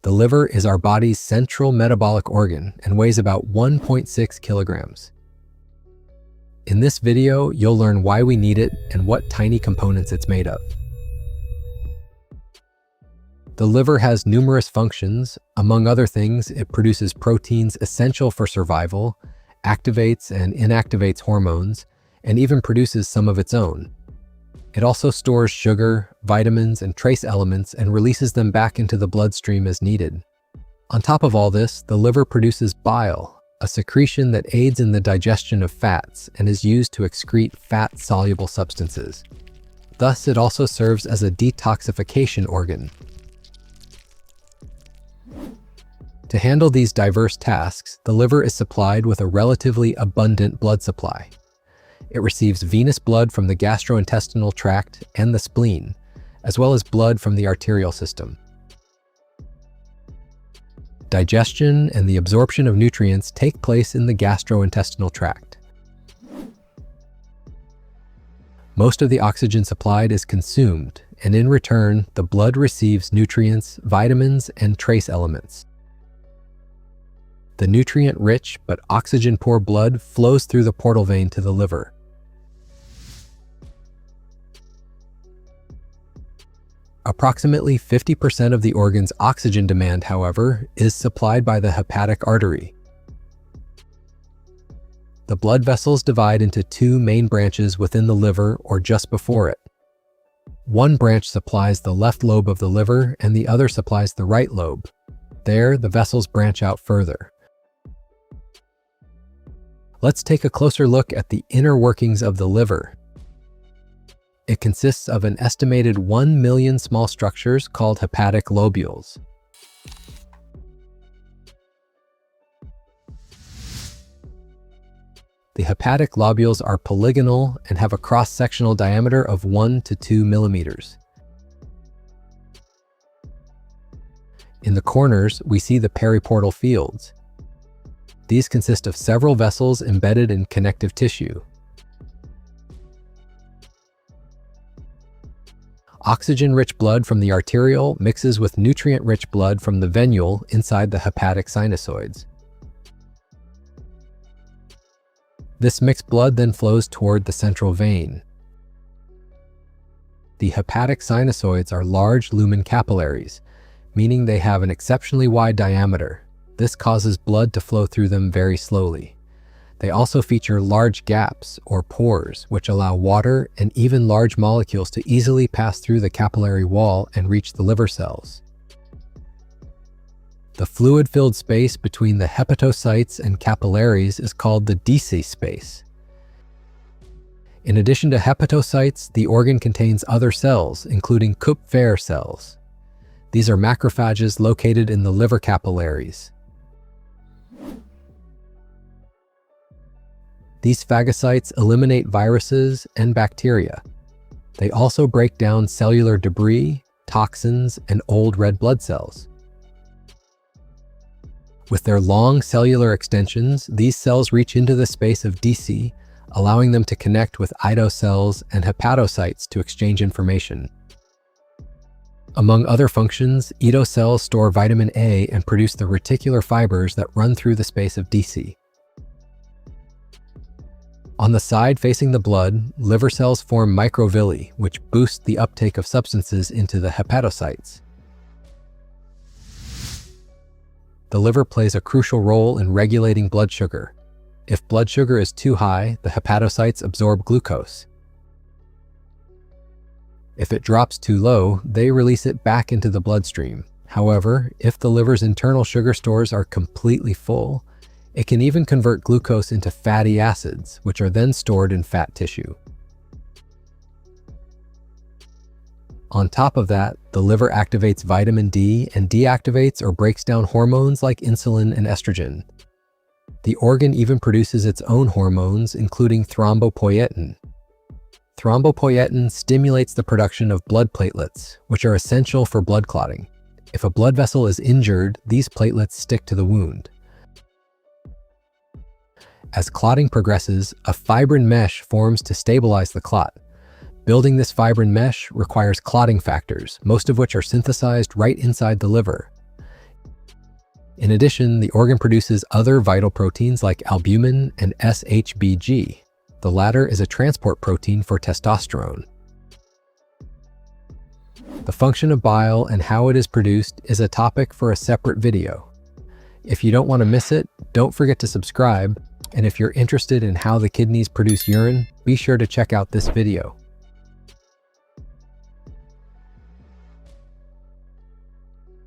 The liver is our body's central metabolic organ and weighs about 1.6 kilograms. In this video, you'll learn why we need it and what tiny components it's made of. The liver has numerous functions. Among other things, it produces proteins essential for survival, activates and inactivates hormones, and even produces some of its own. It also stores sugar, vitamins, and trace elements and releases them back into the bloodstream as needed. On top of all this, the liver produces bile, a secretion that aids in the digestion of fats and is used to excrete fat-soluble substances. Thus, it also serves as a detoxification organ. To handle these diverse tasks, the liver is supplied with a relatively abundant blood supply. It receives venous blood from the gastrointestinal tract and the spleen, as well as blood from the arterial system. Digestion and the absorption of nutrients take place in the gastrointestinal tract. Most of the oxygen supplied is consumed, and in return, the blood receives nutrients, vitamins, and trace elements. The nutrient-rich but oxygen-poor blood flows through the portal vein to the liver. Approximately 50% of the organ's oxygen demand, however, is supplied by the hepatic artery. The blood vessels divide into two main branches within the liver or just before it. One branch supplies the left lobe of the liver and the other supplies the right lobe. There, the vessels branch out further. Let's take a closer look at the inner workings of the liver. It consists of an estimated 1 million small structures called hepatic lobules. The hepatic lobules are polygonal and have a cross-sectional diameter of 1 to 2 millimeters. In the corners, we see the periportal fields. These consist of several vessels embedded in connective tissue. Oxygen-rich blood from the arteriole mixes with nutrient-rich blood from the venule inside the hepatic sinusoids. This mixed blood then flows toward the central vein. The hepatic sinusoids are large lumen capillaries, meaning they have an exceptionally wide diameter. This causes blood to flow through them very slowly. They also feature large gaps, or pores, which allow water and even large molecules to easily pass through the capillary wall and reach the liver cells. The fluid-filled space between the hepatocytes and capillaries is called the DC space. In addition to hepatocytes, the organ contains other cells, including Kupffer cells. These are macrophages located in the liver capillaries. These phagocytes eliminate viruses and bacteria. They also break down cellular debris, toxins, and old red blood cells. With their long cellular extensions, these cells reach into the space of DC, allowing them to connect with ito cells and hepatocytes to exchange information. Among other functions, ito cells store vitamin A and produce the reticular fibers that run through the space of DC. On the side facing the blood, liver cells form microvilli, which boost the uptake of substances into the hepatocytes. The liver plays a crucial role in regulating blood sugar. If blood sugar is too high, the hepatocytes absorb glucose. If it drops too low, they release it back into the bloodstream. However, if the liver's internal sugar stores are completely full, it can even convert glucose into fatty acids, which are then stored in fat tissue. On top of that, the liver activates vitamin D and deactivates or breaks down hormones like insulin and estrogen. The organ even produces its own hormones, including thrombopoietin. Thrombopoietin stimulates the production of blood platelets, which are essential for blood clotting. If a blood vessel is injured, these platelets stick to the wound. As clotting progresses, a fibrin mesh forms to stabilize the clot. Building this fibrin mesh requires clotting factors, most of which are synthesized right inside the liver. In addition, the organ produces other vital proteins like albumin and SHBG. The latter is a transport protein for testosterone. The function of bile and how it is produced is a topic for a separate video. If you don't want to miss it, don't forget to subscribe, and if you're interested in how the kidneys produce urine, be sure to check out this video.